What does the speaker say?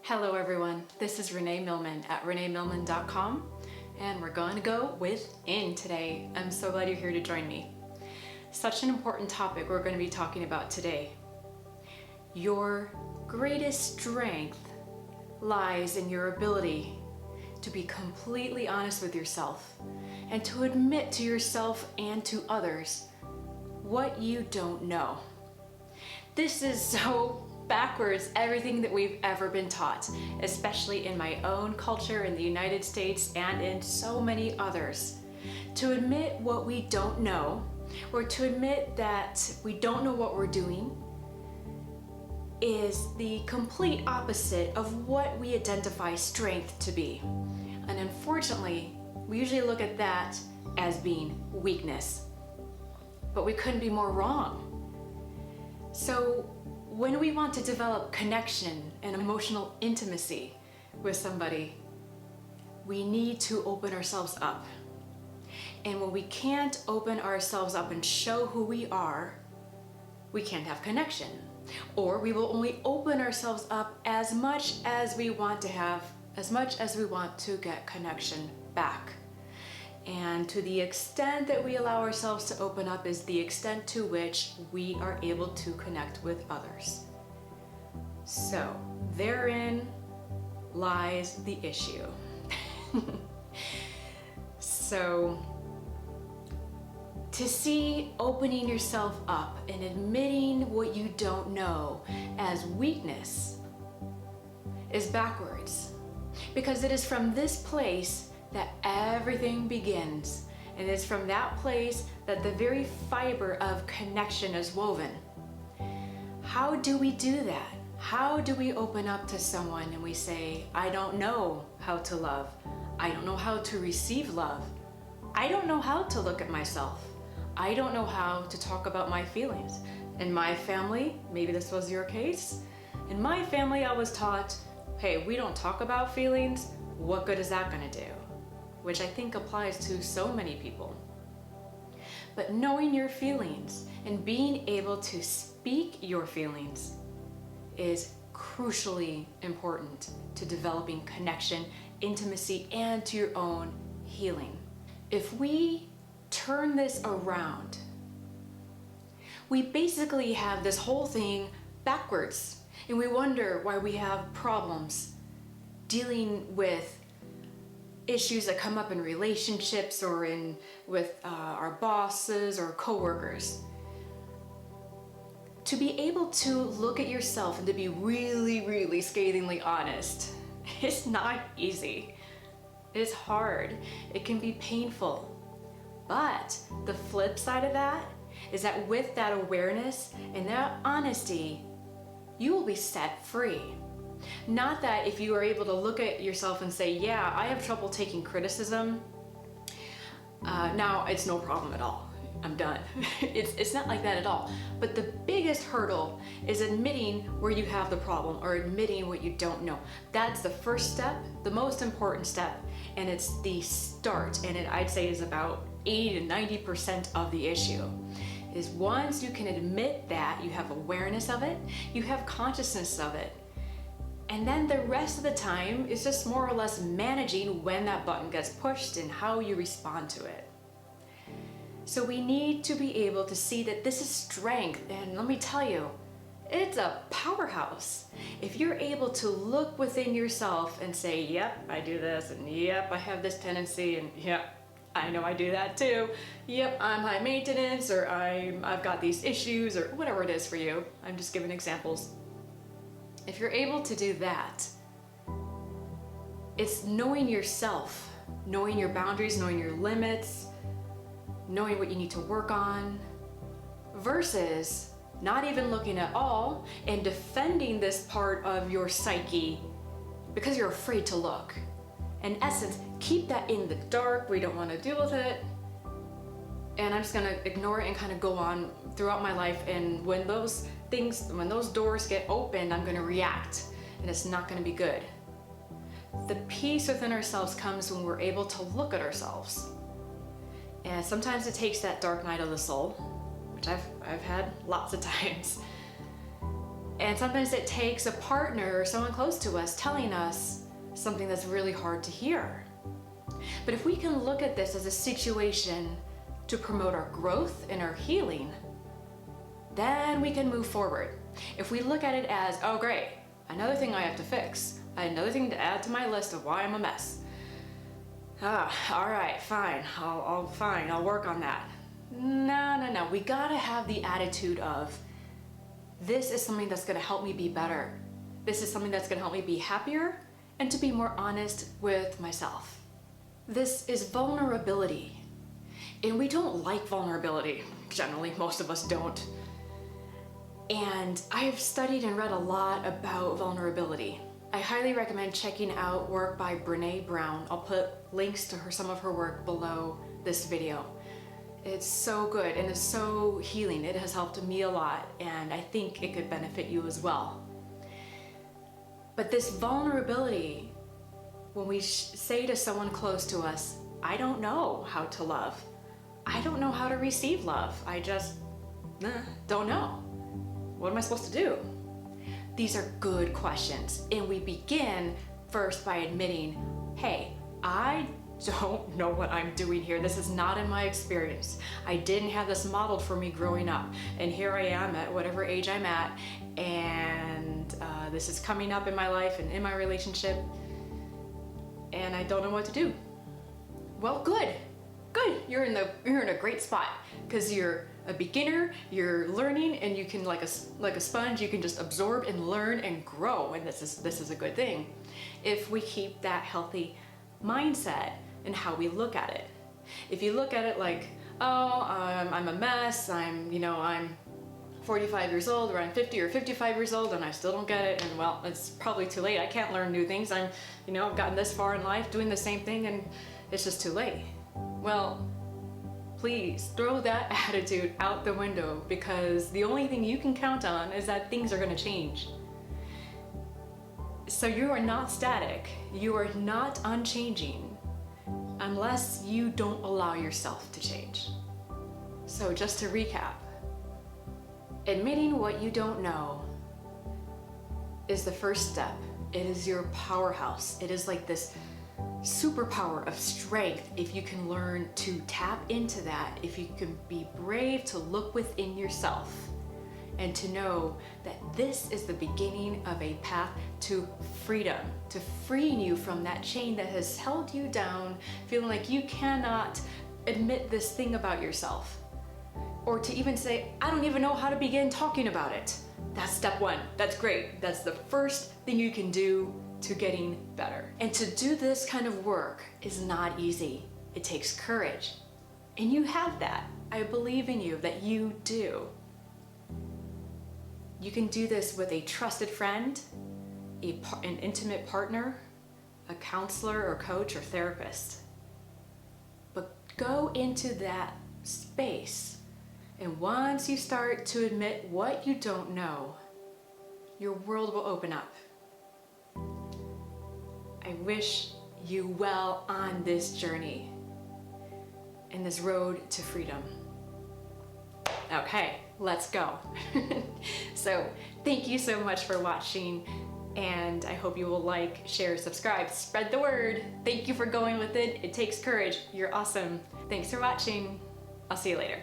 Hello everyone, this is Renee Millman at reneemillman.com, and we're going to go within today. I'm so glad you're here to join me. Such an important topic we're going to be talking about today. Your greatest strength lies in your ability to be completely honest with yourself and to admit to yourself and to others what you don't know. This is so backwards everything that we've ever been taught, especially in my own culture in the United States and in so many others. To admit what we don't know, or to admit that we don't know what we're doing, is the complete opposite of what we identify strength to be. And unfortunately, we usually look at that as being weakness. But we couldn't be more wrong. So when we want to develop connection and emotional intimacy with somebody, we need to open ourselves up. And when we can't open ourselves up and show who we are, we can't have connection. Or we will only open ourselves up as much as we want to have, as much as we want to get connection back. And to the extent that we allow ourselves to open up is the extent to which we are able to connect with others. So therein lies the issue. So to see opening yourself up and admitting what you don't know as weakness is backwards, because it is from this place that everything begins, and it's from that place that the very fiber of connection is woven. How do we do that? How do we open up to someone and we say, I don't know how to love. I don't know how to receive love. I don't know how to look at myself. I don't know how to talk about my feelings. In my family, maybe this was your case, in my family I was taught, hey, we don't talk about feelings. What good is that gonna do? Which I think applies to so many people. But knowing your feelings and being able to speak your feelings is crucially important to developing connection, intimacy, and to your own healing. If we turn this around, we basically have this whole thing backwards, and we wonder why we have problems dealing with issues that come up in relationships or with our bosses or coworkers. To be able to look at yourself and to be really, really scathingly honest, it's not easy. It's hard. It can be painful. But the flip side of that is that with that awareness and that honesty, you will be set free. Not that if you are able to look at yourself and say, yeah, I have trouble taking criticism, now it's no problem at all. I'm done. It's not like that at all. But the biggest hurdle is admitting where you have the problem or admitting what you don't know. That's the first step, the most important step, and it's the start. And I'd say is about 80 to 90% of the issue. Is once you can admit that, you have awareness of it, you have consciousness of it, and then the rest of the time is just more or less managing when that button gets pushed and how you respond to it. So we need to be able to see that this is strength, and let me tell you, it's a powerhouse. If you're able to look within yourself and say, yep, I do this, and yep, I have this tendency, and yep, I know I do that too. Yep, I'm high maintenance, or I've got these issues, or whatever it is for you. I'm just giving examples. If you're able to do that, it's knowing yourself, knowing your boundaries, knowing your limits, knowing what you need to work on, versus not even looking at all and defending this part of your psyche because you're afraid to look. In essence, keep that in the dark. We don't want to deal with it. And I'm just going to ignore it and kind of go on throughout my life. And when those doors get opened, I'm going to react, and it's not going to be good. The peace within ourselves comes when we're able to look at ourselves. And sometimes it takes that dark night of the soul, which I've had lots of times. And sometimes it takes a partner or someone close to us telling us something that's really hard to hear. But if we can look at this as a situation to promote our growth and our healing, then we can move forward. If we look at it as, oh great, another thing I have to fix, another thing to add to my list of why I'm a mess. All right, fine, I'll work on that. No. We gotta have the attitude of, this is something that's gonna help me be better. This is something that's gonna help me be happier and to be more honest with myself. This is vulnerability. And we don't like vulnerability. Generally, most of us don't. And I've studied and read a lot about vulnerability. I highly recommend checking out work by Renee. I'll put links to some of her work below this video. It's so good and it's so healing. It has helped me a lot, and I think it could benefit you as well. But this vulnerability, when we say to someone close to us, I don't know how to love. I don't know how to receive love. I just don't know. What am I supposed to do? These are good questions. And we begin first by admitting, hey, I don't know what I'm doing here. This is not in my experience. I didn't have this modeled for me growing up. And here I am at whatever age I'm at. And this is coming up in my life and in my relationship. And I don't know what to do. Well, good. You're in a great spot, because you're a beginner, you're learning, and you can, like a sponge, you can just absorb and learn and grow, and this is a good thing if we keep that healthy mindset in how we look at it. If you look at it like, oh, I'm a mess, I'm 45 years old, or I'm 50 or 55 years old and I still don't get it, and well, it's probably too late. I can't learn new things. I've gotten this far in life doing the same thing and it's just too late. Well, please throw that attitude out the window, because the only thing you can count on is that things are going to change. So you are not static. You are not unchanging unless you don't allow yourself to change. So just to recap, admitting what you don't know is the first step. It is your powerhouse. It is like this superpower of strength if you can learn to tap into that, if you can be brave to look within yourself and to know that this is the beginning of a path to freedom, to freeing you from that chain that has held you down, feeling like you cannot admit this thing about yourself, or to even say, I don't even know how to begin talking about it. That's step one. That's great. That's the first thing you can do to getting better. And to do this kind of work is not easy. It takes courage. And you have that. I believe in you that you do. You can do this with a trusted friend, an intimate partner, a counselor or coach or therapist. But go into that space, and once you start to admit what you don't know, your world will open up. I wish you well on this journey, in this road to freedom. Okay, let's go. So thank you so much for watching, and I hope you will like, share, subscribe, spread the word. Thank you for going with it. It takes courage. You're awesome. Thanks for watching. I'll see you later.